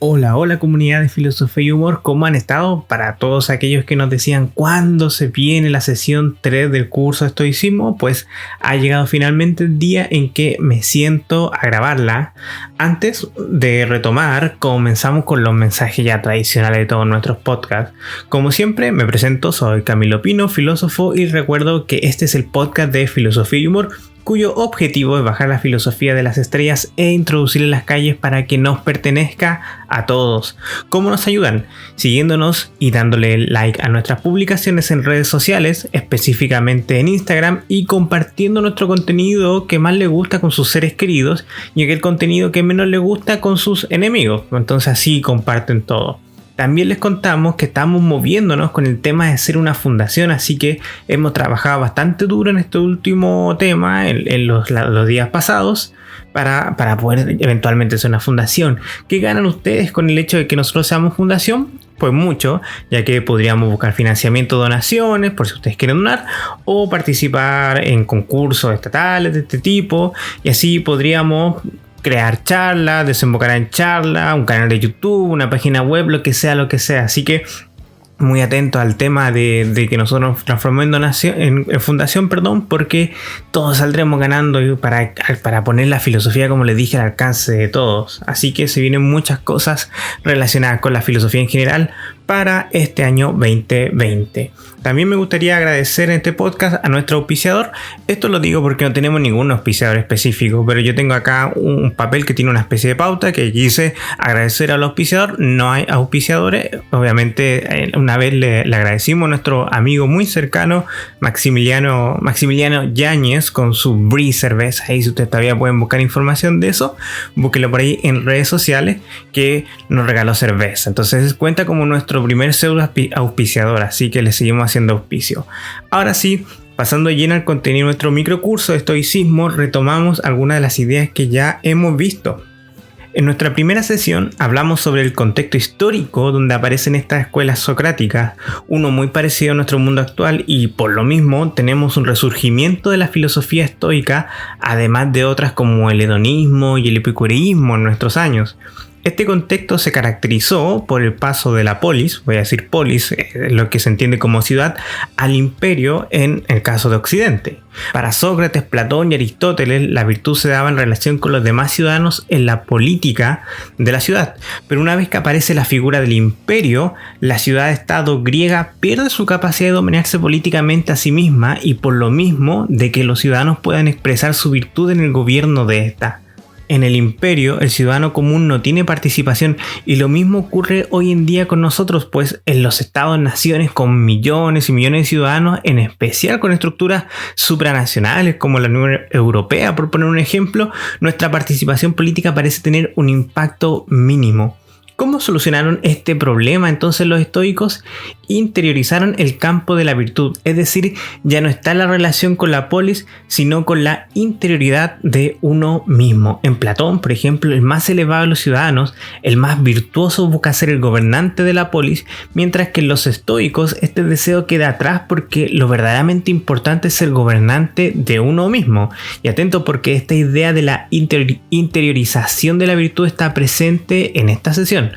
Hola, hola comunidad de Filosofía y Humor, ¿cómo han estado? Para todos aquellos que nos decían cuándo se viene la sesión 3 del curso de estoicismo, pues ha llegado finalmente el día en que me siento a grabarla. Antes de retomar, comenzamos con los mensajes ya tradicionales de todos nuestros podcasts. Como siempre, me presento, soy Camilo Pino, filósofo, y recuerdo que este es el podcast de Filosofía y Humor, cuyo objetivo es bajar la filosofía de las estrellas e introducirla en las calles para que nos pertenezca a todos. ¿Cómo nos ayudan? Siguiéndonos y dándole like a nuestras publicaciones en redes sociales, específicamente en Instagram, y compartiendo nuestro contenido que más les gusta con sus seres queridos y aquel contenido que menos les gusta con sus enemigos. Entonces así comparten todo. También les contamos que estamos moviéndonos con el tema de ser una fundación, así que hemos trabajado bastante duro en este último tema, en los días pasados, para poder eventualmente ser una fundación. ¿Qué ganan ustedes con el hecho de que nosotros seamos fundación? Pues mucho, ya que podríamos buscar financiamiento, donaciones, por si ustedes quieren donar, o participar en concursos estatales de este tipo, y así podríamos crear charlas, desembocar en charlas, un canal de YouTube, una página web, lo que sea. Así que muy atentos al tema de que nosotros nos transformemos en fundación, porque todos saldremos ganando para poner la filosofía, como les dije, al alcance de todos. Así que se vienen muchas cosas relacionadas con la filosofía en general para este año 2020. También me gustaría agradecer en este podcast a nuestro auspiciador. Esto lo digo porque no tenemos ningún auspiciador específico, pero yo tengo acá un papel que tiene una especie de pauta que quise agradecer al auspiciador. No hay auspiciadores, obviamente. Una vez le agradecimos a nuestro amigo muy cercano, Maximiliano Yáñez, con su Brie cerveza. Ahí, si ustedes todavía pueden buscar información de eso, búsquenlo por ahí en redes sociales, que nos regaló cerveza. Entonces cuenta como nuestro primer pseudo auspiciador, así que le seguimos haciendo auspicio. Ahora sí, pasando lleno al contenido de nuestro microcurso de estoicismo, retomamos algunas de las ideas que ya hemos visto. En nuestra primera sesión hablamos sobre el contexto histórico donde aparecen estas escuelas socráticas, uno muy parecido a nuestro mundo actual, y por lo mismo tenemos un resurgimiento de la filosofía estoica, además de otras como el hedonismo y el epicureísmo en nuestros años. Este contexto se caracterizó por el paso de la polis, voy a decir polis, lo que se entiende como ciudad, al imperio en el caso de Occidente. Para Sócrates, Platón y Aristóteles, la virtud se daba en relación con los demás ciudadanos en la política de la ciudad. Pero una vez que aparece la figura del imperio, la ciudad-estado griega pierde su capacidad de dominarse políticamente a sí misma, y por lo mismo de que los ciudadanos puedan expresar su virtud en el gobierno de esta. En el imperio, el ciudadano común no tiene participación, y lo mismo ocurre hoy en día con nosotros, pues en los estados-naciones con millones y millones de ciudadanos, en especial con estructuras supranacionales como la Unión Europea, por poner un ejemplo, nuestra participación política parece tener un impacto mínimo. ¿Cómo solucionaron este problema entonces los estoicos? Interiorizaron el campo de la virtud, es decir, ya no está la relación con la polis, sino con la interioridad de uno mismo. En Platón, por ejemplo, el más elevado de los ciudadanos, el más virtuoso, busca ser el gobernante de la polis, mientras que en los estoicos este deseo queda atrás, porque lo verdaderamente importante es ser gobernante de uno mismo. Y atento, porque esta idea de la interiorización de la virtud está presente en esta sesión.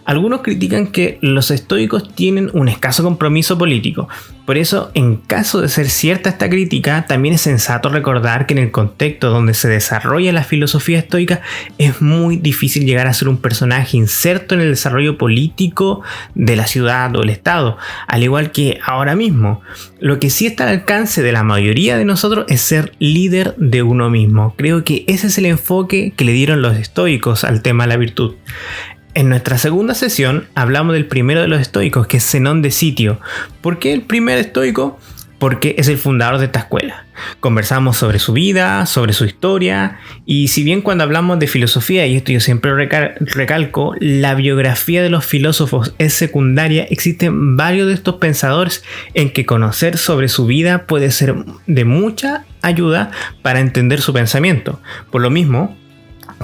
Algunos critican que los estoicos tienen un escaso compromiso político. Por eso, en caso de ser cierta esta crítica, también es sensato recordar que en el contexto donde se desarrolla la filosofía estoica es muy difícil llegar a ser un personaje inserto en el desarrollo político de la ciudad o el estado, al igual que ahora mismo. Lo que sí está al alcance de la mayoría de nosotros es ser líder de uno mismo. Creo que ese es el enfoque que le dieron los estoicos al tema de la virtud. En nuestra segunda sesión hablamos del primero de los estoicos, que es Zenón de Sitio. ¿Por qué el primer estoico? Porque es el fundador de esta escuela. Conversamos sobre su vida, sobre su historia, y si bien cuando hablamos de filosofía, y esto yo siempre recalco, la biografía de los filósofos es secundaria, existen varios de estos pensadores en que conocer sobre su vida puede ser de mucha ayuda para entender su pensamiento. Por lo mismo,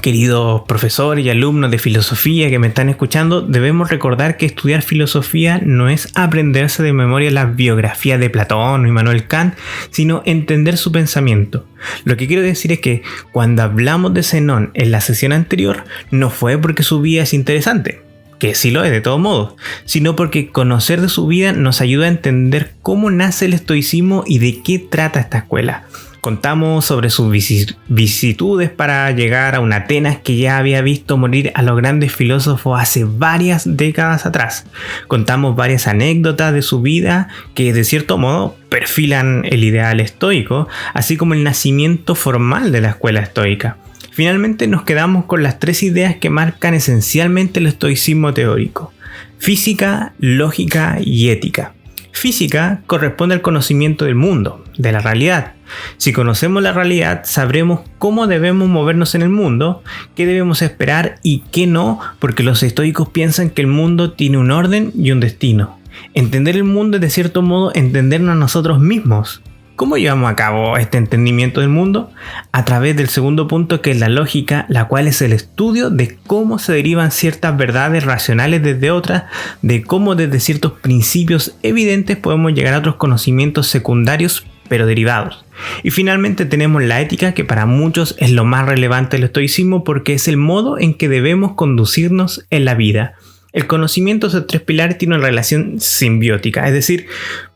queridos profesores y alumnos de filosofía que me están escuchando, debemos recordar que estudiar filosofía no es aprenderse de memoria las biografías de Platón o Immanuel Kant, sino entender su pensamiento. Lo que quiero decir es que cuando hablamos de Zenón en la sesión anterior, no fue porque su vida es interesante. que sí lo es de todos modos, sino porque conocer de su vida nos ayuda a entender cómo nace el estoicismo y de qué trata esta escuela. Contamos sobre sus vicisitudes para llegar a una Atenas que ya había visto morir a los grandes filósofos hace varias décadas atrás. Contamos varias anécdotas de su vida que de cierto modo perfilan el ideal estoico, así como el nacimiento formal de la escuela estoica. Finalmente nos quedamos con las 3 ideas que marcan esencialmente el estoicismo teórico: física, lógica y ética. Física corresponde al conocimiento del mundo, de la realidad. Si conocemos la realidad, sabremos cómo debemos movernos en el mundo, qué debemos esperar y qué no, porque los estoicos piensan que el mundo tiene un orden y un destino. Entender el mundo es de cierto modo entendernos a nosotros mismos. ¿Cómo llevamos a cabo este entendimiento del mundo? A través del segundo punto, que es la lógica, la cual es el estudio de cómo se derivan ciertas verdades racionales desde otras, de cómo desde ciertos principios evidentes podemos llegar a otros conocimientos secundarios pero derivados. Y finalmente tenemos la ética, que para muchos es lo más relevante del estoicismo porque es el modo en que debemos conducirnos en la vida. El conocimiento de estos 3 pilares tiene una relación simbiótica, es decir,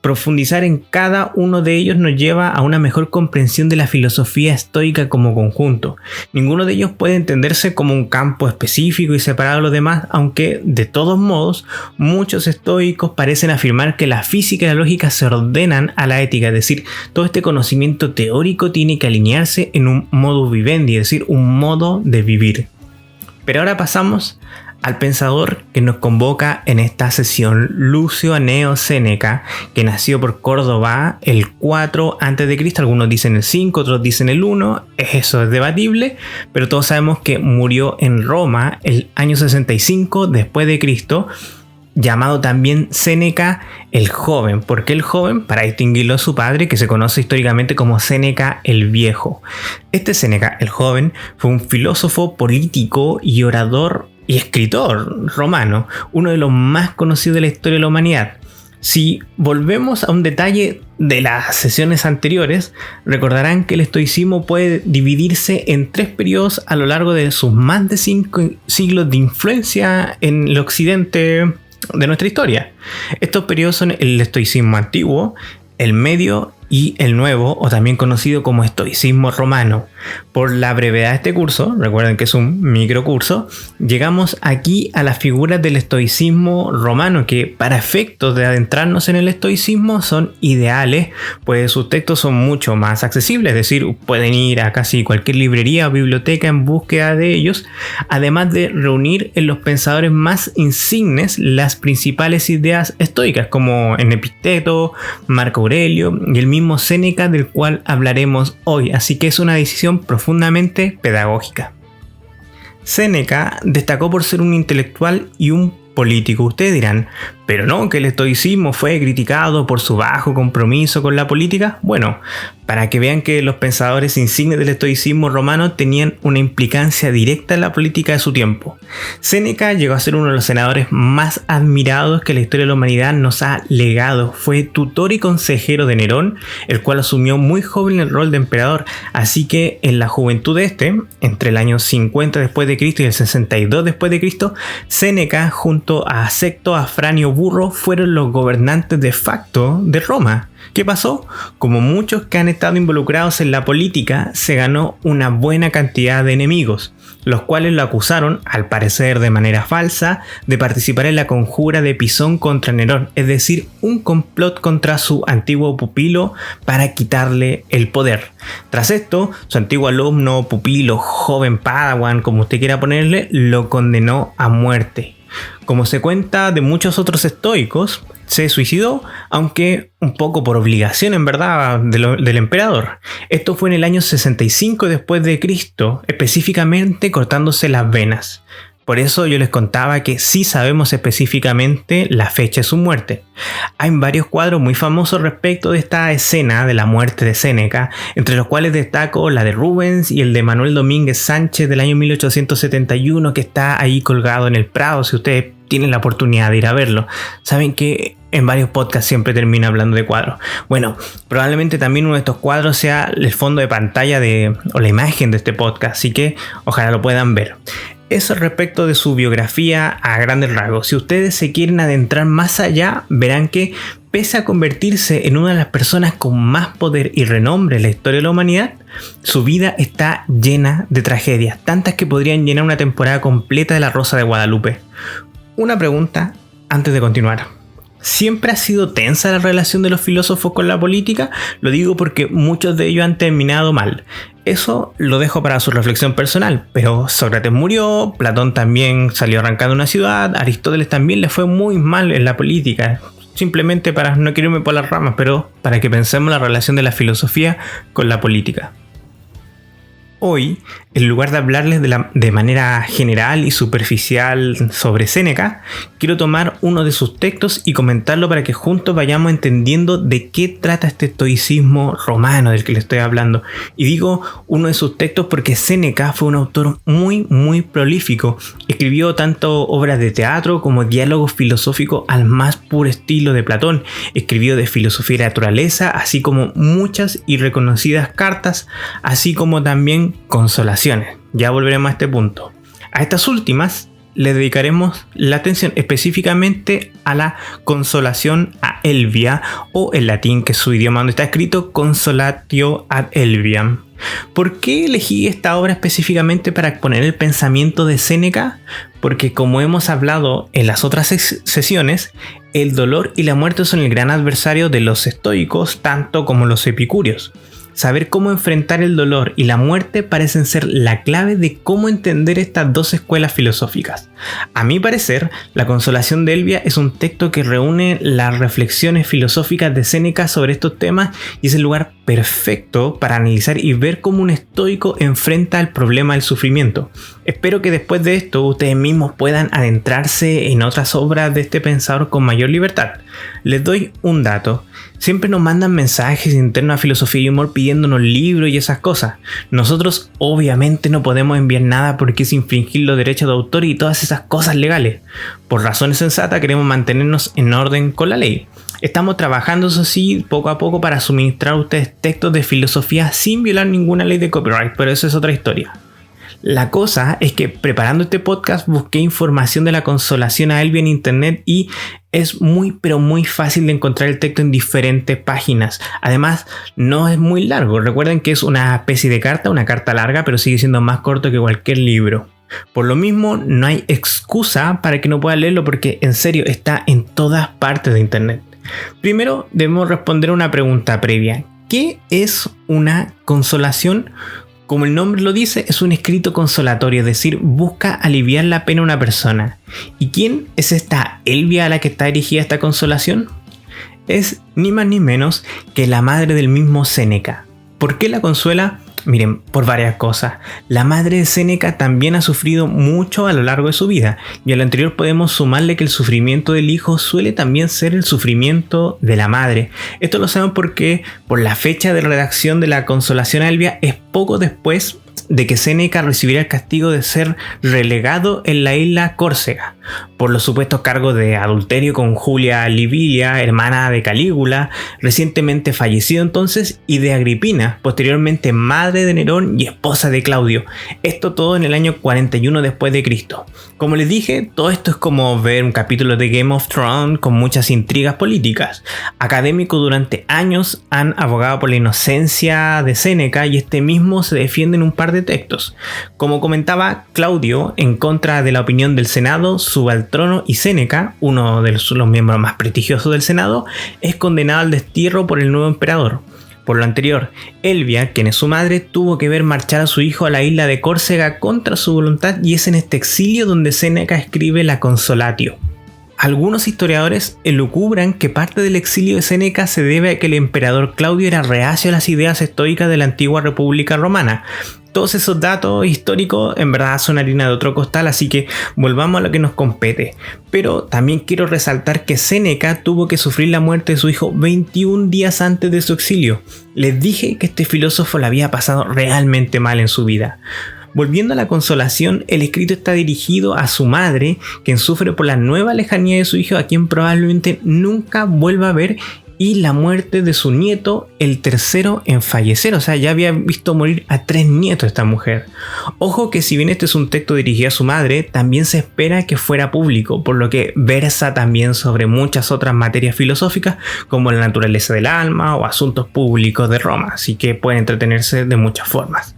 profundizar en cada uno de ellos nos lleva a una mejor comprensión de la filosofía estoica como conjunto. Ninguno de ellos puede entenderse como un campo específico y separado de los demás, aunque de todos modos muchos estoicos parecen afirmar que la física y la lógica se ordenan a la ética, es decir, todo este conocimiento teórico tiene que alinearse en un modus vivendi, es decir, un modo de vivir. Pero ahora pasamos al pensador que nos convoca en esta sesión, Lucio Anneo Séneca, que nació por Córdoba el 4 a.C., algunos dicen el 5, otros dicen el 1, eso es debatible, pero todos sabemos que murió en Roma el año 65 después de Cristo, llamado también Séneca el Joven. ¿Por qué el joven? Para distinguirlo de su padre, que se conoce históricamente como Séneca el Viejo. Este Séneca el Joven fue un filósofo, político y orador y escritor romano, uno de los más conocidos de la historia de la humanidad. Si volvemos a un detalle de las sesiones anteriores, recordarán que el estoicismo puede dividirse en 3 periodos a lo largo de sus más de 5 siglos de influencia en el occidente de nuestra historia. Estos periodos son el estoicismo antiguo, el medio y el nuevo, o también conocido como estoicismo romano. Por la brevedad de este curso, recuerden que es un microcurso, llegamos aquí a las figuras del estoicismo romano, que para efectos de adentrarnos en el estoicismo son ideales, pues sus textos son mucho más accesibles, es decir, pueden ir a casi cualquier librería o biblioteca en búsqueda de ellos, además de reunir en los pensadores más insignes las principales ideas estoicas, como en Epicteto, Marco Aurelio y el mismo Séneca, del cual hablaremos hoy, así que es una decisión profundamente pedagógica. Séneca destacó por ser un intelectual y un político. Ustedes dirán, pero no, que el estoicismo fue criticado por su bajo compromiso con la política. Bueno, para que vean que los pensadores insignes del estoicismo romano tenían una implicancia directa en la política de su tiempo. Séneca llegó a ser uno de los senadores más admirados que la historia de la humanidad nos ha legado. Fue tutor y consejero de Nerón, el cual asumió muy joven el rol de emperador. Así que en la juventud de entre el año 50 después de Cristo y el 62 después de Cristo, Séneca junto a Sexto Afranio Burro fueron los gobernantes de facto de Roma. ¿Qué pasó? Como muchos que han estado involucrados en la política, se ganó una buena cantidad de enemigos, los cuales lo acusaron, al parecer de manera falsa, de participar en la conjura de Pisón contra Nerón, es decir, un complot contra su antiguo pupilo para quitarle el poder. Tras esto, su antiguo alumno, pupilo, joven padawan, como usted quiera ponerle, lo condenó a muerte. Como se cuenta de muchos otros estoicos, se suicidó, aunque un poco por obligación en verdad del emperador. Esto fue en el año 65 después de Cristo, específicamente cortándose las venas. Por eso yo les contaba que sí sabemos específicamente la fecha de su muerte. Hay varios cuadros muy famosos respecto de esta escena de la muerte de Séneca, entre los cuales destaco la de Rubens y el de Manuel Domínguez Sánchez del año 1871, que está ahí colgado en el Prado, si ustedes tienen la oportunidad de ir a verlo. Saben que en varios podcasts siempre termino hablando de cuadros. Bueno, probablemente también uno de estos cuadros sea el fondo de pantalla o la imagen de este podcast, así que ojalá lo puedan ver. Eso respecto de su biografía a grandes rasgos. Si ustedes se quieren adentrar más allá, verán que pese a convertirse en una de las personas con más poder y renombre en la historia de la humanidad, su vida está llena de tragedias, tantas que podrían llenar una temporada completa de La Rosa de Guadalupe. Una pregunta antes de continuar. ¿Siempre ha sido tensa la relación de los filósofos con la política? Lo digo porque muchos de ellos han terminado mal. Eso lo dejo para su reflexión personal, pero Sócrates murió, Platón también salió arrancando una ciudad, Aristóteles también le fue muy mal en la política. Simplemente para no quiero irme por las ramas, pero para que pensemos la relación de la filosofía con la política. Hoy, en lugar de hablarles de manera general y superficial sobre Séneca, quiero tomar uno de sus textos y comentarlo para que juntos vayamos entendiendo de qué trata este estoicismo romano del que les estoy hablando. Y digo uno de sus textos porque Séneca fue un autor muy prolífico. Escribió tanto obras de teatro como diálogos filosóficos al más puro estilo de Platón. Escribió de filosofía y naturaleza, así como muchas y reconocidas cartas, así como también consolaciones. Ya volveremos a este punto. A estas últimas le dedicaremos la atención específicamente a la consolación a Elvia, o en latín, que es su idioma donde está escrito, Consolatio ad Elviam. ¿Por qué elegí esta obra específicamente para exponer el pensamiento de Séneca? Porque como hemos hablado en las otras sesiones, el dolor y la muerte son el gran adversario de los estoicos, tanto como los epicúreos. Saber cómo enfrentar el dolor y la muerte parecen ser la clave de cómo entender estas dos escuelas filosóficas. A mi parecer, la Consolación de Elvia es un texto que reúne las reflexiones filosóficas de Séneca sobre estos temas y es el lugar perfecto para analizar y ver cómo un estoico enfrenta el problema del sufrimiento. Espero que después de esto ustedes mismos puedan adentrarse en otras obras de este pensador con mayor libertad. Les doy un dato. Siempre nos mandan mensajes internos a Filosofía y Humor pidiéndonos libros y esas cosas. Nosotros obviamente no podemos enviar nada porque es infringir los derechos de autor y todas esas cosas legales. Por razones sensatas queremos mantenernos en orden con la ley. Estamos trabajando, eso sí, poco a poco para suministrar a ustedes textos de filosofía sin violar ninguna ley de copyright, pero eso es otra historia. La cosa es que preparando este podcast busqué información de la Consolación a Elvia en internet y es muy fácil de encontrar el texto en diferentes páginas. Además, no es muy largo. Recuerden que es una especie de carta, una carta larga, pero sigue siendo más corto que cualquier libro. Por lo mismo, no hay excusa para que no pueda leerlo porque en serio está en todas partes de internet. Primero, debemos responder una pregunta previa. ¿Qué es una consolación? Como el nombre lo dice, es un escrito consolatorio, es decir, busca aliviar la pena a una persona. ¿Y quién es esta Elvia a la que está dirigida esta consolación? Es ni más ni menos que la madre del mismo Séneca. ¿Por qué la consuela? Miren, por varias cosas. La madre de Séneca también ha sufrido mucho a lo largo de su vida, y a lo anterior podemos sumarle que el sufrimiento del hijo suele también ser el sufrimiento de la madre. Esto lo sabemos porque por la fecha de redacción de la Consolación a Elvia es poco después de que Séneca recibiera el castigo de ser relegado en la isla Córcega por los supuestos cargos de adulterio con Julia Livilia, hermana de Calígula, recientemente fallecido entonces, y de Agripina, posteriormente madre de Nerón y esposa de Claudio. Esto todo en el año 41 después de Cristo. Como les dije, todo esto es como ver un capítulo de Game of Thrones con muchas intrigas políticas. Académicos durante años han abogado por la inocencia de Séneca y este mismo se defiende en un par de textos. Como comentaba Claudio, en contra de la opinión del Senado, subaltrono, y Séneca, uno de los miembros más prestigiosos del Senado, es condenado al destierro por el nuevo emperador. Por lo anterior, Elvia, quien es su madre, tuvo que ver marchar a su hijo a la isla de Córcega contra su voluntad y es en este exilio donde Séneca escribe la Consolatio. Algunos historiadores elucubran que parte del exilio de Séneca se debe a que el emperador Claudio era reacio a las ideas estoicas de la antigua República Romana. Todos esos datos históricos en verdad son harina de otro costal, así que volvamos a lo que nos compete. Pero también quiero resaltar que Séneca tuvo que sufrir la muerte de su hijo 21 días antes de su exilio. Les dije que este filósofo la había pasado realmente mal en su vida. Volviendo a la Consolación, el escrito está dirigido a su madre, quien sufre por la nueva lejanía de su hijo, a quien probablemente nunca vuelva a ver y la muerte de su nieto, el tercero en fallecer. O sea, ya había visto morir a 3 nietos esta mujer. Ojo que si bien este es un texto dirigido a su madre, también se espera que fuera público, por lo que versa también sobre muchas otras materias filosóficas como la naturaleza del alma o asuntos públicos de Roma, así que pueden entretenerse de muchas formas.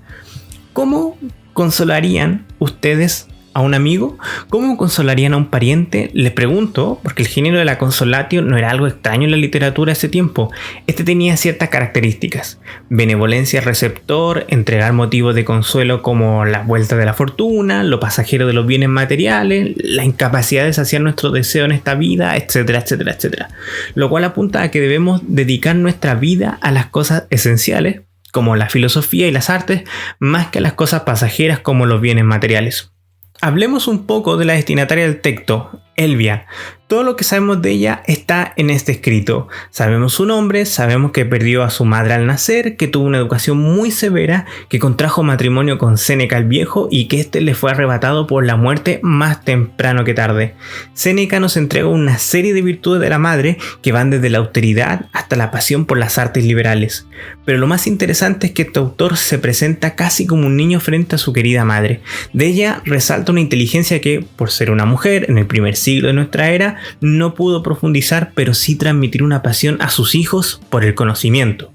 ¿Cómo consolarían ustedes a un amigo? ¿Cómo consolarían a un pariente? Les pregunto, porque el género de la consolatio no era algo extraño en la literatura de ese tiempo. Este tenía ciertas características: benevolencia receptor, entregar motivos de consuelo como las vueltas de la fortuna, lo pasajero de los bienes materiales, la incapacidad de saciar nuestro deseo en esta vida, etcétera, etcétera, etcétera. Lo cual apunta a que debemos dedicar nuestra vida a las cosas esenciales, como la filosofía y las artes, más que a las cosas pasajeras como los bienes materiales. Hablemos un poco de la destinataria del texto, Elvia. Todo lo que sabemos de ella está en este escrito. Sabemos su nombre, sabemos que perdió a su madre al nacer, que tuvo una educación muy severa, que contrajo matrimonio con Séneca el Viejo y que este le fue arrebatado por la muerte más temprano que tarde. Séneca nos entrega una serie de virtudes de la madre que van desde la austeridad hasta la pasión por las artes liberales. Pero lo más interesante es que este autor se presenta casi como un niño frente a su querida madre. De ella resalta una inteligencia que, por ser una mujer en el primer siglo de nuestra era, no pudo profundizar, pero sí transmitir una pasión a sus hijos por el conocimiento.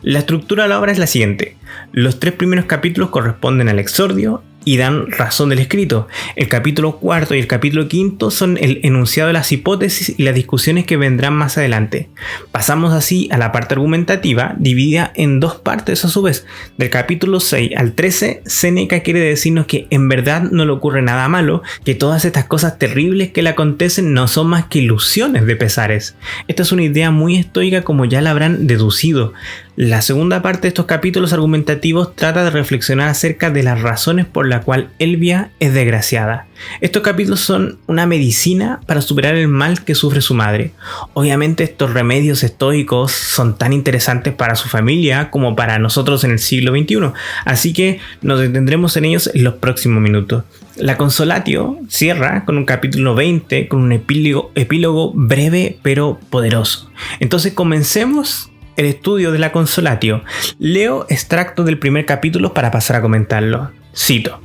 La estructura de la obra es la siguiente. Los 3 primeros capítulos corresponden al exordio y dan razón del escrito. El capítulo 4 y el capítulo 5 son el enunciado de las hipótesis y las discusiones que vendrán más adelante. Pasamos así a la parte argumentativa, dividida en 2 partes a su vez. Del capítulo 6 al 13, Séneca quiere decirnos que en verdad no le ocurre nada malo, que todas estas cosas terribles que le acontecen no son más que ilusiones de pesares. Esta es una idea muy estoica, como ya la habrán deducido. La segunda parte de estos capítulos argumentativos trata de reflexionar acerca de las razones por las cuales Elvia es desgraciada. Estos capítulos son una medicina para superar el mal que sufre su madre. Obviamente estos remedios estoicos son tan interesantes para su familia como para nosotros en el siglo XXI, así que nos detendremos en ellos en los próximos minutos. La Consolatio cierra con un capítulo 20 con un epílogo breve pero poderoso. Entonces comencemos el estudio de la Consolatio. Leo extracto del primer capítulo para pasar a comentarlo. Cito: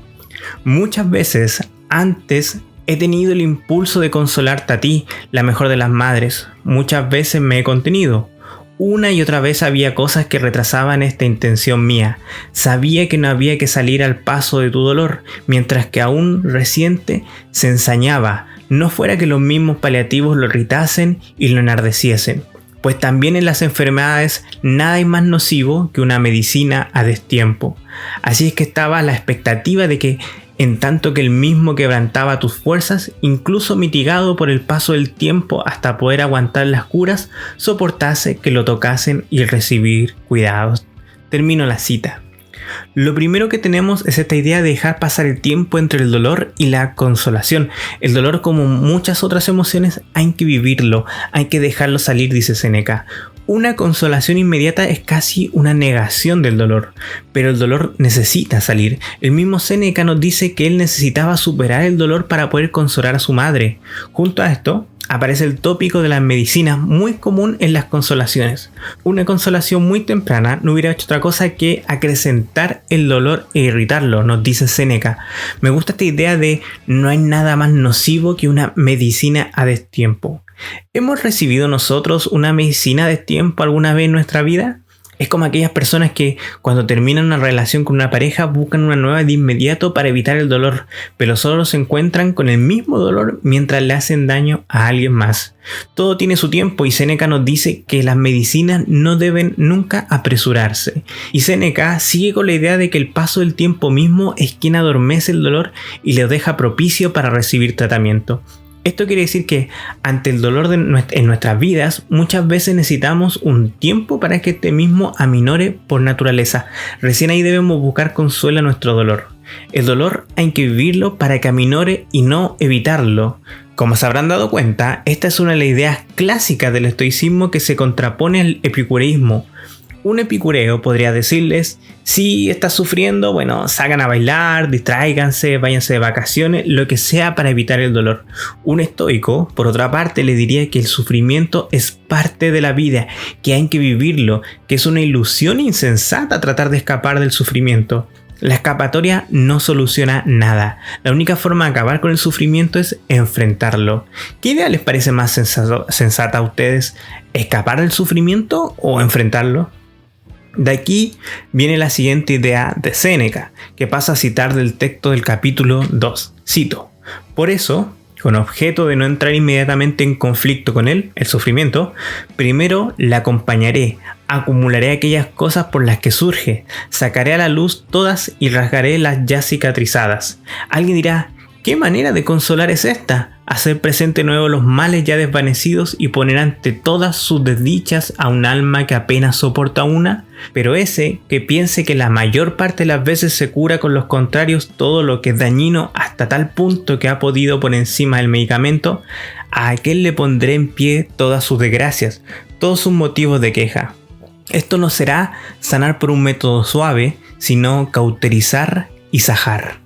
muchas veces antes he tenido el impulso de consolarte a ti, la mejor de las madres. Muchas veces me he contenido. Una y otra vez había cosas que retrasaban esta intención mía. Sabía que no había que salir al paso de tu dolor, mientras que aún reciente se ensañaba, no fuera que los mismos paliativos lo irritasen y lo enardeciesen. Pues también en las enfermedades nada es más nocivo que una medicina a destiempo. Así es que estaba a la expectativa de que, en tanto que el mismo quebrantaba tus fuerzas, incluso mitigado por el paso del tiempo hasta poder aguantar las curas, soportase que lo tocasen y recibir cuidados. Termino la cita. Lo primero que tenemos es esta idea de dejar pasar el tiempo entre el dolor y la consolación. El dolor, como muchas otras emociones, hay que vivirlo, hay que dejarlo salir, dice Séneca. Una consolación inmediata es casi una negación del dolor, pero el dolor necesita salir. El mismo Séneca nos dice que él necesitaba superar el dolor para poder consolar a su madre. Junto a esto, aparece el tópico de las medicinas, muy común en las consolaciones. Una consolación muy temprana no hubiera hecho otra cosa que acrecentar el dolor e irritarlo, nos dice Séneca. Me gusta esta idea de no hay nada más nocivo que una medicina a destiempo. ¿Hemos recibido nosotros una medicina a destiempo alguna vez en nuestra vida? Es como aquellas personas que cuando terminan una relación con una pareja buscan una nueva de inmediato para evitar el dolor, pero solo se encuentran con el mismo dolor mientras le hacen daño a alguien más. Todo tiene su tiempo y Séneca nos dice que las medicinas no deben nunca apresurarse. Y Séneca sigue con la idea de que el paso del tiempo mismo es quien adormece el dolor y le deja propicio para recibir tratamiento. Esto quiere decir que ante el dolor en nuestras vidas muchas veces necesitamos un tiempo para que este mismo aminore por naturaleza. Recién ahí debemos buscar consuelo a nuestro dolor. El dolor hay que vivirlo para que aminore y no evitarlo. Como se habrán dado cuenta, esta es una de las ideas clásicas del estoicismo que se contrapone al epicureísmo. Un epicúreo podría decirles: si estás sufriendo, bueno, salgan a bailar, distráiganse, váyanse de vacaciones, lo que sea para evitar el dolor. Un estoico, por otra parte, le diría que el sufrimiento es parte de la vida, que hay que vivirlo, que es una ilusión insensata tratar de escapar del sufrimiento. La escapatoria no soluciona nada. La única forma de acabar con el sufrimiento es enfrentarlo. ¿Qué idea les parece más sensata a ustedes? ¿Escapar del sufrimiento o enfrentarlo? De aquí viene la siguiente idea de Séneca, que pasa a citar del texto del capítulo 2. Cito: por eso, con objeto de no entrar inmediatamente en conflicto con él, el sufrimiento, primero la acompañaré, acumularé aquellas cosas por las que surge, sacaré a la luz todas y rasgaré las ya cicatrizadas. Alguien dirá: ¿qué manera de consolar es esta? Hacer presente nuevo los males ya desvanecidos y poner ante todas sus desdichas a un alma que apenas soporta una. Pero ese que piense que la mayor parte de las veces se cura con los contrarios todo lo que es dañino hasta tal punto que ha podido por encima del medicamento, a aquel le pondré en pie todas sus desgracias, todos sus motivos de queja. Esto no será sanar por un método suave, sino cauterizar y sajar.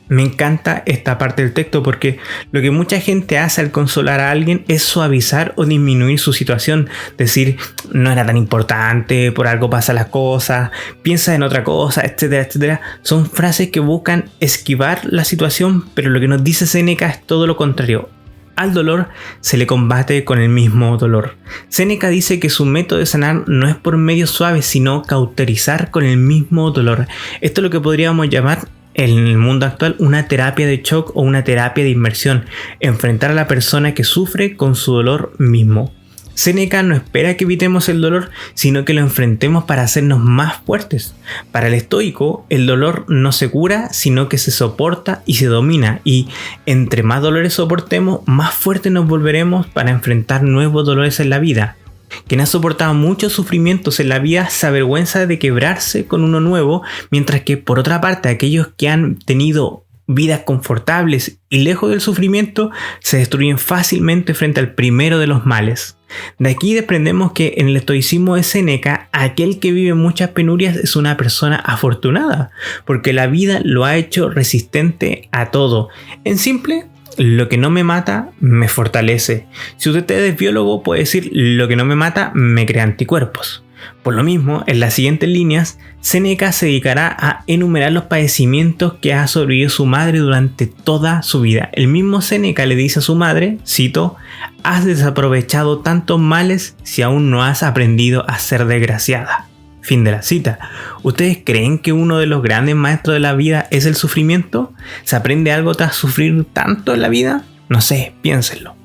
Me encanta esta parte del texto porque lo que mucha gente hace al consolar a alguien es suavizar o disminuir su situación. Decir: no era tan importante, por algo pasan las cosas, piensa en otra cosa, etcétera, etcétera. Son frases que buscan esquivar la situación, pero lo que nos dice Séneca es todo lo contrario. Al dolor se le combate con el mismo dolor. Séneca dice que su método de sanar no es por medios suaves, sino cauterizar con el mismo dolor. Esto es lo que podríamos llamar en el mundo actual una terapia de shock o una terapia de inmersión. Enfrentar a la persona que sufre con su dolor mismo. Séneca no espera que evitemos el dolor, sino que lo enfrentemos para hacernos más fuertes. Para el estoico, el dolor no se cura, sino que se soporta y se domina, y entre más dolores soportemos, más fuertes nos volveremos para enfrentar nuevos dolores en la vida. Quien ha soportado muchos sufrimientos en la vida se avergüenza de quebrarse con uno nuevo, mientras que por otra parte aquellos que han tenido vidas confortables y lejos del sufrimiento se destruyen fácilmente frente al primero de los males. De aquí desprendemos que en el estoicismo de Séneca, aquel que vive muchas penurias es una persona afortunada, porque la vida lo ha hecho resistente a todo. En simple: lo que no me mata, me fortalece. Si usted es biólogo, puede decir: lo que no me mata, me crea anticuerpos. Por lo mismo, en las siguientes líneas, Séneca se dedicará a enumerar los padecimientos que ha sobrevivido su madre durante toda su vida. El mismo Séneca le dice a su madre, cito: has desaprovechado tantos males si aún no has aprendido a ser desgraciada. Fin de la cita. ¿Ustedes creen que uno de los grandes maestros de la vida es el sufrimiento? ¿Se aprende algo tras sufrir tanto en la vida? No sé, piénsenlo.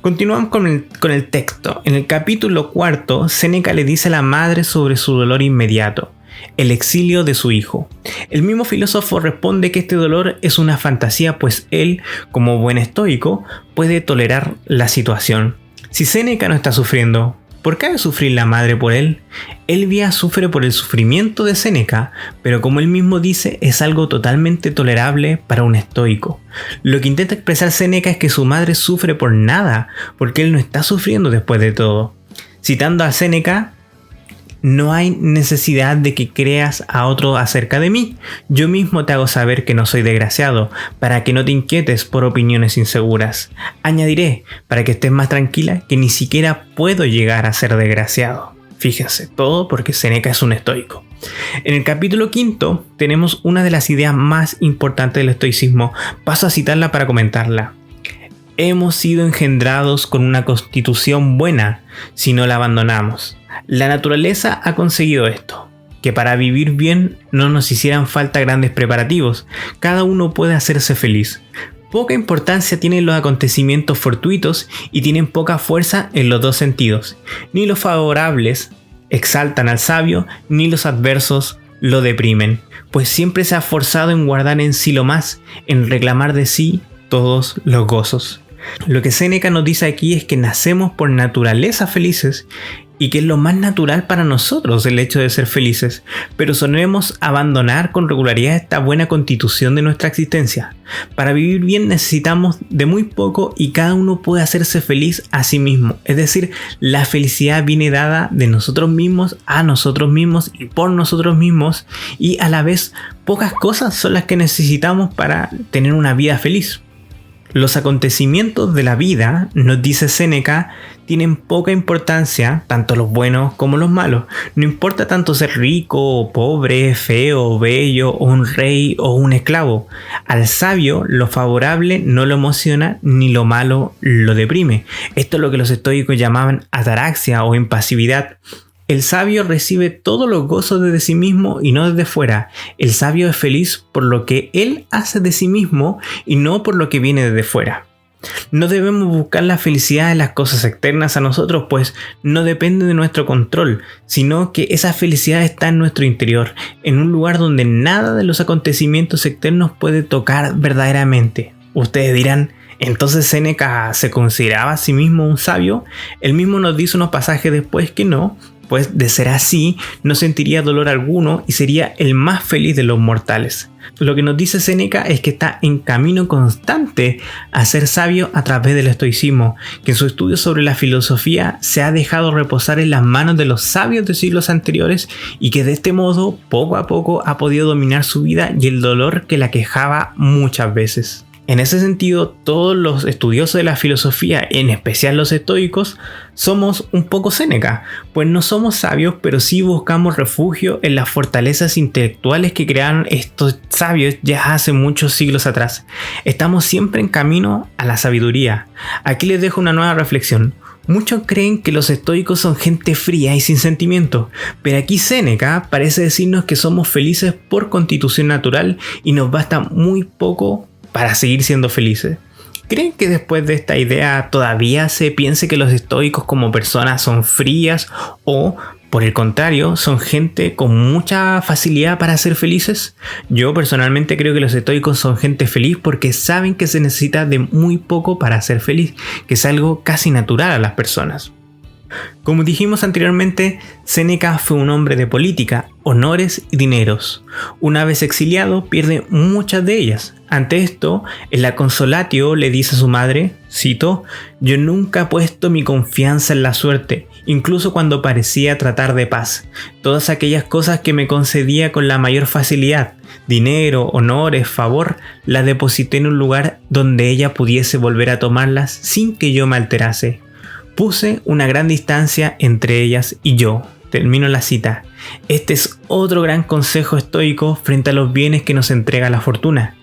Continuamos con el texto. En el capítulo 4, Séneca le dice a la madre sobre su dolor inmediato: el exilio de su hijo. El mismo filósofo responde que este dolor es una fantasía, pues él, como buen estoico, puede tolerar la situación. Si Séneca no está sufriendo, ¿por qué ha de sufrir la madre por él? Elvia sufre por el sufrimiento de Séneca, pero como él mismo dice, es algo totalmente tolerable para un estoico. Lo que intenta expresar Séneca es que su madre sufre por nada, porque él no está sufriendo después de todo. Citando a Séneca: no hay necesidad de que creas a otro acerca de mí. Yo mismo te hago saber que no soy desgraciado, para que no te inquietes por opiniones inseguras. Añadiré, para que estés más tranquila, que ni siquiera puedo llegar a ser desgraciado. Fíjense, todo porque Séneca es un estoico. En el capítulo 5 tenemos una de las ideas más importantes del estoicismo. Paso a citarla para comentarla. Hemos sido engendrados con una constitución buena si no la abandonamos. La naturaleza ha conseguido esto, que para vivir bien no nos hicieran falta grandes preparativos. Cada uno puede hacerse feliz. Poca importancia tienen los acontecimientos fortuitos y tienen poca fuerza en los dos sentidos. Ni los favorables exaltan al sabio, ni los adversos lo deprimen, pues siempre se ha forzado en guardar en sí lo más, en reclamar de sí todos los gozos. Lo que Séneca nos dice aquí es que nacemos por naturaleza felices y que es lo más natural para nosotros el hecho de ser felices, pero solemos abandonar con regularidad esta buena constitución de nuestra existencia. Para vivir bien necesitamos de muy poco y cada uno puede hacerse feliz a sí mismo, es decir, la felicidad viene dada de nosotros mismos a nosotros mismos y por nosotros mismos, y a la vez pocas cosas son las que necesitamos para tener una vida feliz. Los acontecimientos de la vida, nos dice Séneca, tienen poca importancia, tanto los buenos como los malos. No importa tanto ser rico o pobre, feo o bello, o un rey o un esclavo. Al sabio lo favorable no lo emociona ni lo malo lo deprime. Esto es lo que los estoicos llamaban ataraxia o impasividad. El sabio recibe todos los gozos desde sí mismo y no desde fuera. El sabio es feliz por lo que él hace de sí mismo y no por lo que viene desde fuera. No debemos buscar la felicidad en las cosas externas a nosotros, pues no depende de nuestro control, sino que esa felicidad está en nuestro interior, en un lugar donde nada de los acontecimientos externos puede tocar verdaderamente. Ustedes dirán, ¿entonces Séneca se consideraba a sí mismo un sabio? Él mismo nos dice unos pasajes después que no, pues de ser así no sentiría dolor alguno y sería el más feliz de los mortales. Lo que nos dice Séneca es que está en camino constante a ser sabio a través del estoicismo, que en su estudio sobre la filosofía se ha dejado reposar en las manos de los sabios de siglos anteriores y que de este modo poco a poco ha podido dominar su vida y el dolor que la quejaba muchas veces. En ese sentido, todos los estudiosos de la filosofía, en especial los estoicos, somos un poco Séneca, pues no somos sabios, pero sí buscamos refugio en las fortalezas intelectuales que crearon estos sabios ya hace muchos siglos atrás. Estamos siempre en camino a la sabiduría. Aquí les dejo una nueva reflexión. Muchos creen que los estoicos son gente fría y sin sentimiento, pero aquí Séneca parece decirnos que somos felices por constitución natural y nos basta muy poco para seguir siendo felices. ¿Creen que después de esta idea todavía se piense que los estoicos como personas son frías o, por el contrario, son gente con mucha facilidad para ser felices? Yo personalmente creo que los estoicos son gente feliz porque saben que se necesita de muy poco para ser feliz, que es algo casi natural a las personas. Como dijimos anteriormente, Séneca fue un hombre de política, honores y dineros. Una vez exiliado, pierde muchas de ellas. Ante esto, en la Consolatio le dice a su madre, cito, «Yo nunca he puesto mi confianza en la suerte, incluso cuando parecía tratar de paz. Todas aquellas cosas que me concedía con la mayor facilidad, dinero, honores, favor, las deposité en un lugar donde ella pudiese volver a tomarlas sin que yo me alterase. Puse una gran distancia entre ellas y yo». Termino la cita. Este es otro gran consejo estoico frente a los bienes que nos entrega la fortuna.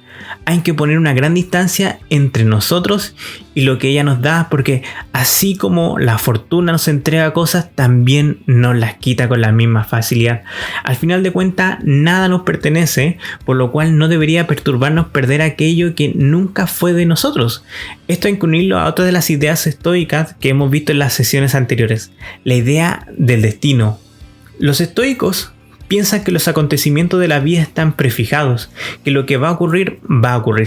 Hay que poner una gran distancia entre nosotros y lo que ella nos da, porque así como la fortuna nos entrega cosas, también nos las quita con la misma facilidad. Al final de cuentas, nada nos pertenece, por lo cual no debería perturbarnos perder aquello que nunca fue de nosotros. Esto hay que unirlo a otras de las ideas estoicas que hemos visto en las sesiones anteriores. La idea del destino. Los estoicos piensan que los acontecimientos de la vida están prefijados, que lo que va a ocurrir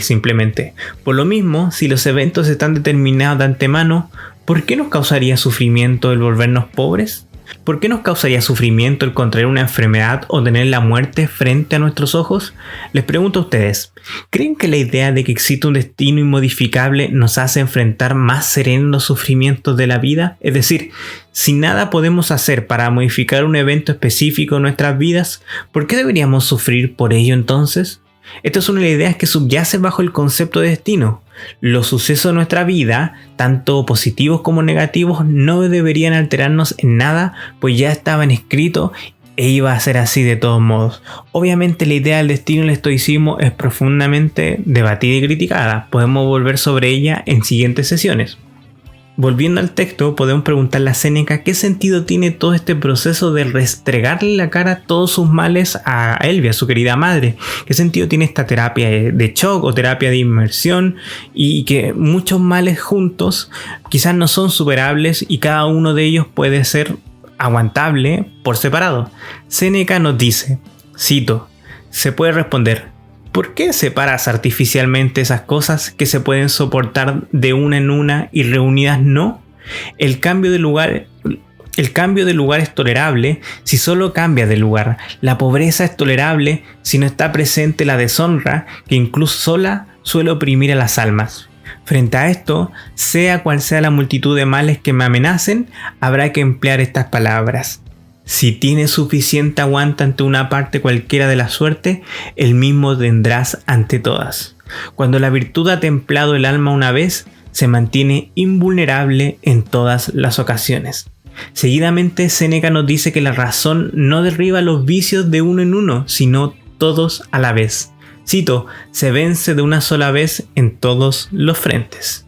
simplemente. Por lo mismo, si los eventos están determinados de antemano, ¿por qué nos causaría sufrimiento el volvernos pobres? ¿Por qué nos causaría sufrimiento el contraer una enfermedad o tener la muerte frente a nuestros ojos? Les pregunto a ustedes, ¿creen que la idea de que existe un destino inmodificable nos hace enfrentar más serenos los sufrimientos de la vida? Es decir, si nada podemos hacer para modificar un evento específico en nuestras vidas, ¿por qué deberíamos sufrir por ello entonces? Esta es una de las ideas que subyace bajo el concepto de destino. Los sucesos de nuestra vida, tanto positivos como negativos, no deberían alterarnos en nada, pues ya estaban escritos e iba a ser así de todos modos. Obviamente la idea del destino en el estoicismo es profundamente debatida y criticada. Podemos volver sobre ella en siguientes sesiones. Volviendo al texto, podemos preguntarle a Séneca qué sentido tiene todo este proceso de restregarle la cara todos sus males a Elvia, su querida madre. ¿Qué sentido tiene esta terapia de shock o terapia de inmersión? Y que muchos males juntos quizás no son superables y cada uno de ellos puede ser aguantable por separado. Séneca nos dice, cito, se puede responder, ¿por qué separas artificialmente esas cosas que se pueden soportar de una en una y reunidas no? El cambio de lugar El cambio de lugar es tolerable si solo cambia de lugar. La pobreza es tolerable si no está presente la deshonra que incluso sola suele oprimir a las almas. Frente a esto, sea cual sea la multitud de males que me amenacen, habrá que emplear estas palabras. Si tienes suficiente aguante ante una parte cualquiera de la suerte, el mismo tendrás ante todas. Cuando la virtud ha templado el alma una vez, se mantiene invulnerable en todas las ocasiones. Seguidamente, Séneca nos dice que la razón no derriba los vicios de uno en uno, sino todos a la vez. Cito, se vence de una sola vez en todos los frentes.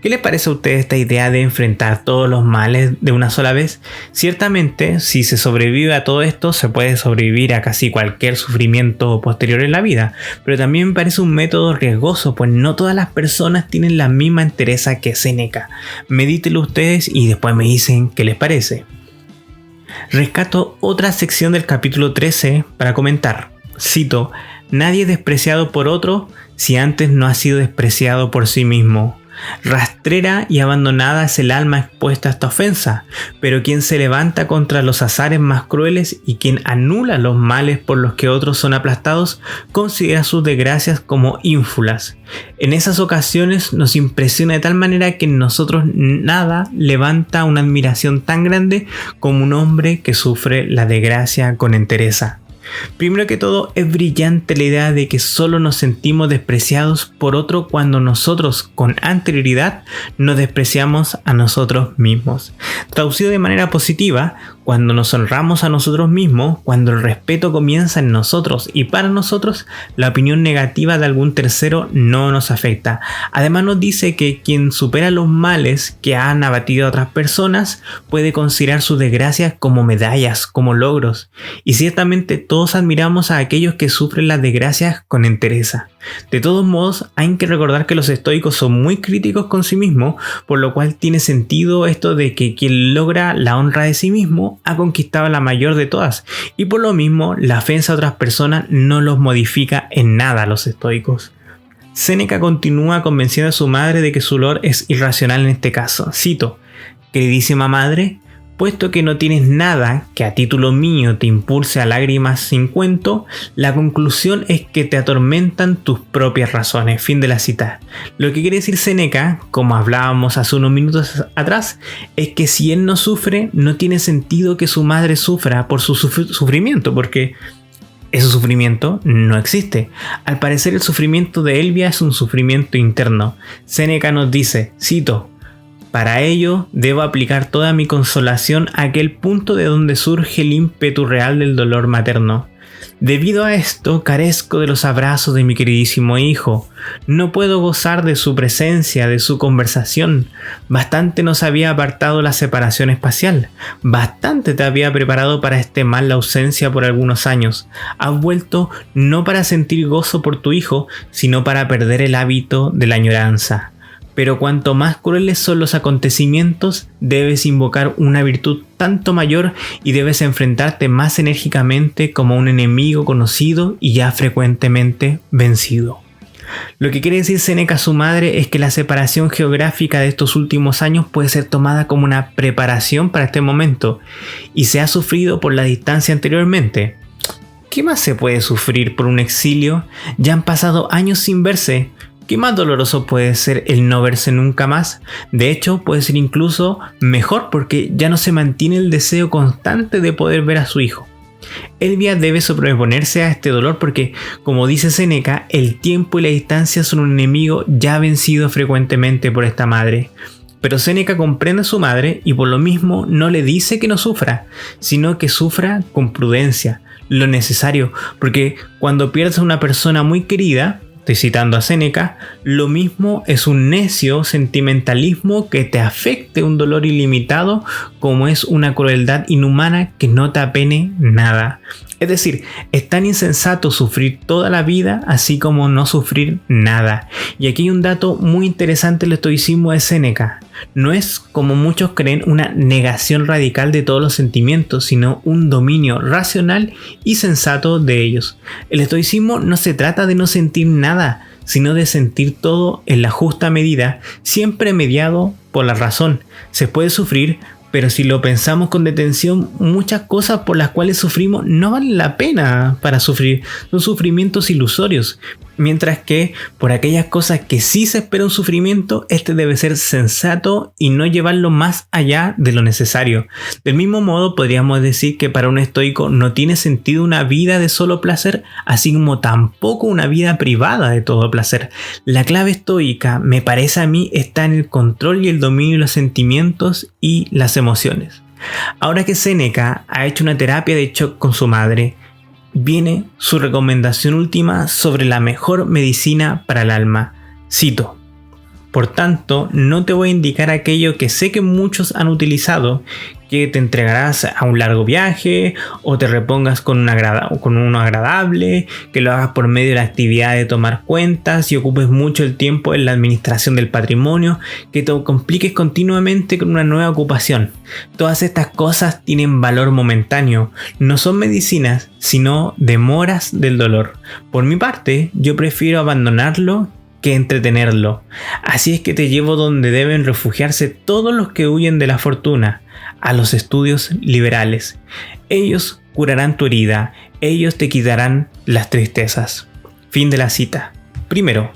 ¿Qué les parece a ustedes esta idea de enfrentar todos los males de una sola vez? Ciertamente, si se sobrevive a todo esto, se puede sobrevivir a casi cualquier sufrimiento posterior en la vida, pero también me parece un método riesgoso, pues no todas las personas tienen la misma entereza que Séneca. Medítenlo ustedes y después me dicen qué les parece. Rescato otra sección del capítulo 13 para comentar. Cito, nadie es despreciado por otro si antes no ha sido despreciado por sí mismo. Rastrera y abandonada es el alma expuesta a esta ofensa, pero quien se levanta contra los azares más crueles y quien anula los males por los que otros son aplastados, considera sus desgracias como ínfulas. En esas ocasiones nos impresiona de tal manera que en nosotros nada levanta una admiración tan grande como un hombre que sufre la desgracia con entereza. Primero que todo, es brillante la idea de que solo nos sentimos despreciados por otro cuando nosotros con anterioridad nos despreciamos a nosotros mismos. Traducido de manera positiva, cuando nos honramos a nosotros mismos, cuando el respeto comienza en nosotros y para nosotros, la opinión negativa de algún tercero no nos afecta. Además nos dice que quien supera los males que han abatido a otras personas puede considerar sus desgracias como medallas, como logros. Y ciertamente todos admiramos a aquellos que sufren las desgracias con entereza. De todos modos, hay que recordar que los estoicos son muy críticos con sí mismos, por lo cual tiene sentido esto de que quien logra la honra de sí mismo ha conquistado la mayor de todas, y por lo mismo la ofensa a otras personas no los modifica en nada a los estoicos. Séneca continúa convenciendo a su madre de que su dolor es irracional en este caso. Cito, queridísima madre, puesto que no tienes nada que a título mío te impulse a lágrimas sin cuento, la conclusión es que te atormentan tus propias razones. Fin de la cita. Lo que quiere decir Séneca, como hablábamos hace unos minutos atrás, es que si él no sufre, no tiene sentido que su madre sufra por su sufrimiento, porque ese sufrimiento no existe. Al parecer el sufrimiento de Elvia es un sufrimiento interno. Séneca nos dice, cito, para ello, debo aplicar toda mi consolación a aquel punto de donde surge el ímpetu real del dolor materno. Debido a esto, carezco de los abrazos de mi queridísimo hijo. No puedo gozar de su presencia, de su conversación. Bastante nos había apartado la separación espacial. Bastante te había preparado para este mal la ausencia por algunos años. Has vuelto no para sentir gozo por tu hijo, sino para perder el hábito de la añoranza. Pero cuanto más crueles son los acontecimientos, debes invocar una virtud tanto mayor y debes enfrentarte más enérgicamente como un enemigo conocido y ya frecuentemente vencido. Lo que quiere decir Séneca a su madre es que la separación geográfica de estos últimos años puede ser tomada como una preparación para este momento y se ha sufrido por la distancia anteriormente. ¿Qué más se puede sufrir por un exilio? Ya han pasado años sin verse. ¿Qué más doloroso puede ser el no verse nunca más? De hecho, puede ser incluso mejor porque ya no se mantiene el deseo constante de poder ver a su hijo. Elvia debe sobreponerse a este dolor porque, como dice Séneca, el tiempo y la distancia son un enemigo ya vencido frecuentemente por esta madre. Pero Séneca comprende a su madre y por lo mismo no le dice que no sufra, sino que sufra con prudencia, lo necesario, porque cuando pierdes a una persona muy querida, estoy citando a Séneca, lo mismo es un necio sentimentalismo que te afecte un dolor ilimitado como es una crueldad inhumana que no te apene nada. Es decir, es tan insensato sufrir toda la vida así como no sufrir nada. Y aquí hay un dato muy interesante del estoicismo de Séneca. No es, como muchos creen, una negación radical de todos los sentimientos, sino un dominio racional y sensato de ellos. El estoicismo no se trata de no sentir nada, sino de sentir todo en la justa medida, siempre mediado por la razón. Se puede sufrir, Pero si lo pensamos con detención, muchas cosas por las cuales sufrimos no valen la pena para sufrir, son sufrimientos ilusorios. Mientras que por aquellas cosas que sí se espera un sufrimiento, este debe ser sensato y no llevarlo más allá de lo necesario. Del mismo modo, podríamos decir que para un estoico no tiene sentido una vida de solo placer, así como tampoco una vida privada de todo placer. La clave estoica, me parece a mí, está en el control y el dominio de los sentimientos y las emociones. Ahora que Séneca ha hecho una terapia de shock con su madre, viene su recomendación última sobre la mejor medicina para el alma. Cito: por tanto, no te voy a indicar aquello que sé que muchos han utilizado, que te entregarás a un largo viaje o te repongas con uno agradable, que lo hagas por medio de la actividad de tomar cuentas y ocupes mucho el tiempo en la administración del patrimonio, que te compliques continuamente con una nueva ocupación. Todas estas cosas tienen valor momentáneo, no son medicinas, sino demoras del dolor. Por mi parte, yo prefiero abandonarlo que entretenerlo. Así es que te llevo donde deben refugiarse todos los que huyen de la fortuna, a los estudios liberales. Ellos curarán tu herida, ellos te quitarán las tristezas. Fin de la cita. Primero,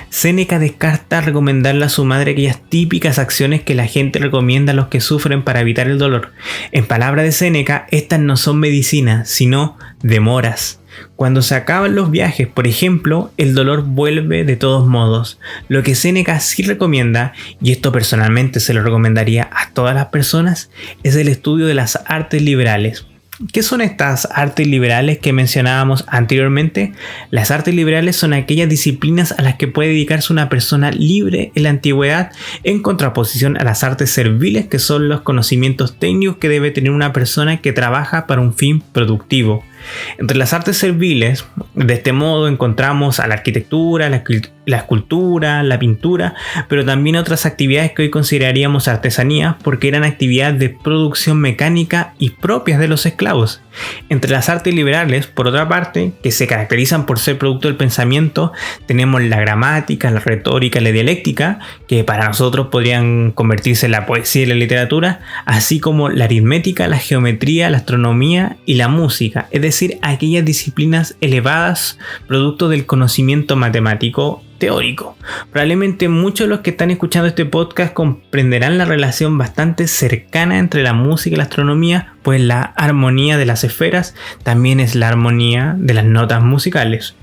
Séneca descarta recomendarle a su madre aquellas típicas acciones que la gente recomienda a los que sufren para evitar el dolor. En palabras de Séneca, estas no son medicinas, sino demoras. Cuando se acaban los viajes, por ejemplo, el dolor vuelve de todos modos. Lo que Séneca sí recomienda, y esto personalmente se lo recomendaría a todas las personas, es el estudio de las artes liberales. ¿Qué son estas artes liberales que mencionábamos anteriormente? Las artes liberales son aquellas disciplinas a las que puede dedicarse una persona libre en la antigüedad, en contraposición a las artes serviles, que son los conocimientos técnicos que debe tener una persona que trabaja para un fin productivo. Entre las artes serviles, de este modo encontramos a la arquitectura, la escultura, la pintura, pero también otras actividades que hoy consideraríamos artesanías porque eran actividades de producción mecánica y propias de los esclavos. Entre las artes liberales, por otra parte, que se caracterizan por ser producto del pensamiento, tenemos la gramática, la retórica, la dialéctica, que para nosotros podrían convertirse en la poesía y la literatura, así como la aritmética, la geometría, la astronomía y la música, es decir, aquellas disciplinas elevadas producto del conocimiento matemático teórico. Probablemente muchos de los que están escuchando este podcast comprenderán la relación bastante cercana entre la música y la astronomía, pues la armonía de las esferas también es la armonía de las notas musicales.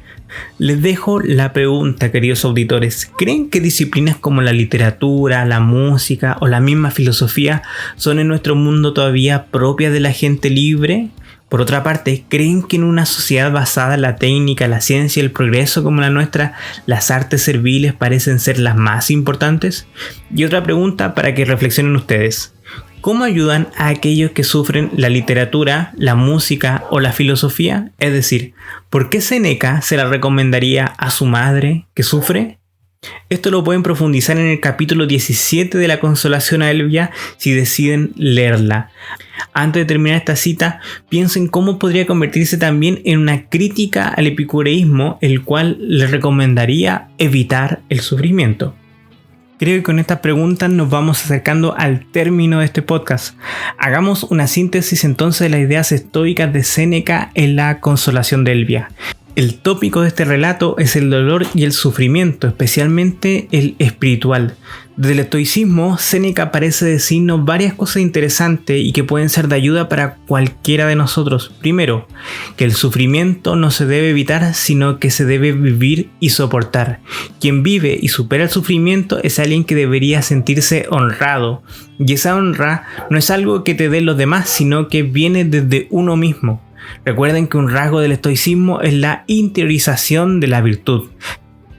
Les dejo la pregunta, queridos auditores: ¿creen que disciplinas como la literatura, la música o la misma filosofía son en nuestro mundo todavía propias de la gente libre? Por otra parte, ¿creen que en una sociedad basada en la técnica, la ciencia y el progreso como la nuestra, las artes serviles parecen ser las más importantes? Y otra pregunta para que reflexionen ustedes: ¿cómo ayudan a aquellos que sufren la literatura, la música o la filosofía? Es decir, ¿por qué Séneca se la recomendaría a su madre que sufre? Esto lo pueden profundizar en el capítulo 17 de la Consolación a Elvia si deciden leerla. Antes de terminar esta cita, piensen cómo podría convertirse también en una crítica al epicureísmo, el cual le recomendaría evitar el sufrimiento. Creo que con estas preguntas nos vamos acercando al término de este podcast. Hagamos una síntesis entonces de las ideas estoicas de Séneca en la Consolación de Elvia. El tópico de este relato es el dolor y el sufrimiento, especialmente el espiritual. Desde el estoicismo, Séneca parece decirnos varias cosas interesantes y que pueden ser de ayuda para cualquiera de nosotros. Primero, que el sufrimiento no se debe evitar, sino que se debe vivir y soportar. Quien vive y supera el sufrimiento es alguien que debería sentirse honrado. Y esa honra no es algo que te den los demás, sino que viene desde uno mismo. Recuerden que un rasgo del estoicismo es la interiorización de la virtud.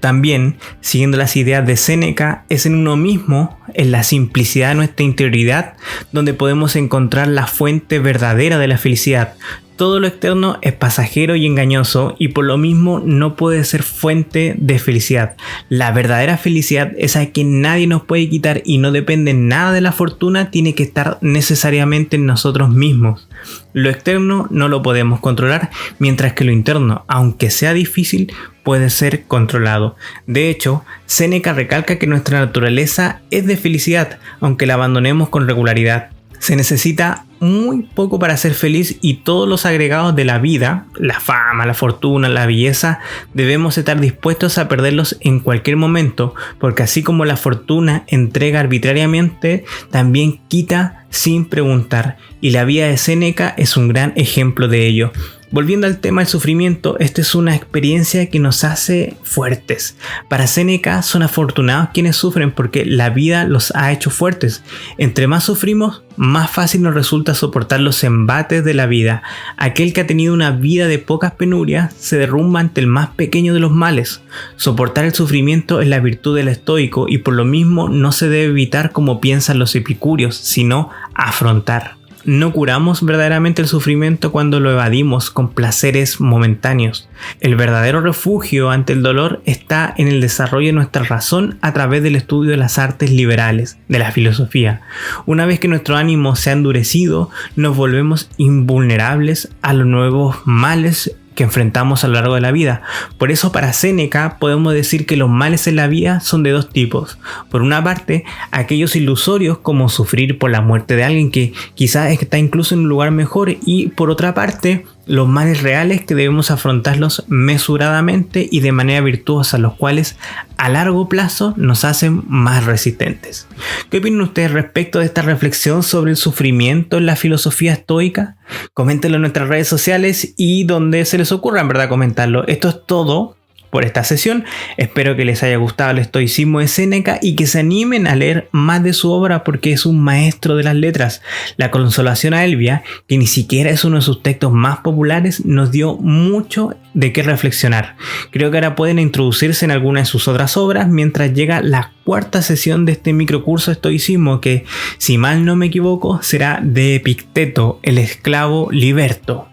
También, siguiendo las ideas de Séneca, es en uno mismo, en la simplicidad de nuestra interioridad, donde podemos encontrar la fuente verdadera de la felicidad. Todo lo externo es pasajero y engañoso y por lo mismo no puede ser fuente de felicidad. La verdadera felicidad, esa que nadie nos puede quitar y no depende nada de la fortuna, tiene que estar necesariamente en nosotros mismos. Lo externo no lo podemos controlar, mientras que lo interno, aunque sea difícil, puede ser controlado. De hecho, Séneca recalca que nuestra naturaleza es de felicidad, aunque la abandonemos con regularidad. Se necesita muy poco para ser feliz y todos los agregados de la vida, la fama, la fortuna, la belleza, debemos estar dispuestos a perderlos en cualquier momento, porque así como la fortuna entrega arbitrariamente, también quita sin preguntar, y la vida de Séneca es un gran ejemplo de ello. Volviendo al tema del sufrimiento, esta es una experiencia que nos hace fuertes. Para Séneca son afortunados quienes sufren porque la vida los ha hecho fuertes. Entre más sufrimos, más fácil nos resulta soportar los embates de la vida. Aquel que ha tenido una vida de pocas penurias se derrumba ante el más pequeño de los males. Soportar el sufrimiento es la virtud del estoico y por lo mismo no se debe evitar como piensan los epicúreos, sino afrontar. No curamos verdaderamente el sufrimiento cuando lo evadimos con placeres momentáneos. El verdadero refugio ante el dolor está en el desarrollo de nuestra razón a través del estudio de las artes liberales, de la filosofía. Una vez que nuestro ánimo se ha endurecido, nos volvemos invulnerables a los nuevos males que enfrentamos a lo largo de la vida. Por eso para Séneca podemos decir que los males en la vida son de dos tipos. Por una parte, aquellos ilusorios como sufrir por la muerte de alguien que quizás está incluso en un lugar mejor, y por otra parte, los males reales que debemos afrontarlos mesuradamente y de manera virtuosa, los cuales a largo plazo nos hacen más resistentes. ¿Qué opinan ustedes respecto de esta reflexión sobre el sufrimiento en la filosofía estoica? Coméntenlo en nuestras redes sociales y donde se les ocurra en verdad comentarlo. Esto es todo por esta sesión. Espero que les haya gustado el estoicismo de Séneca y que se animen a leer más de su obra porque es un maestro de las letras. La Consolación a Elvia, que ni siquiera es uno de sus textos más populares, nos dio mucho de qué reflexionar. Creo que ahora pueden introducirse en alguna de sus otras obras mientras llega la cuarta sesión de este microcurso de estoicismo que, si mal no me equivoco, será de Epicteto, el esclavo liberto.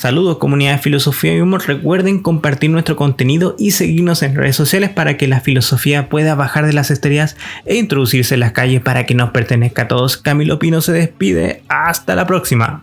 Saludos comunidad de Filosofía y Humor, recuerden compartir nuestro contenido y seguirnos en redes sociales para que la filosofía pueda bajar de las estrellas e introducirse en las calles para que nos pertenezca a todos. Camilo Pino se despide, hasta la próxima.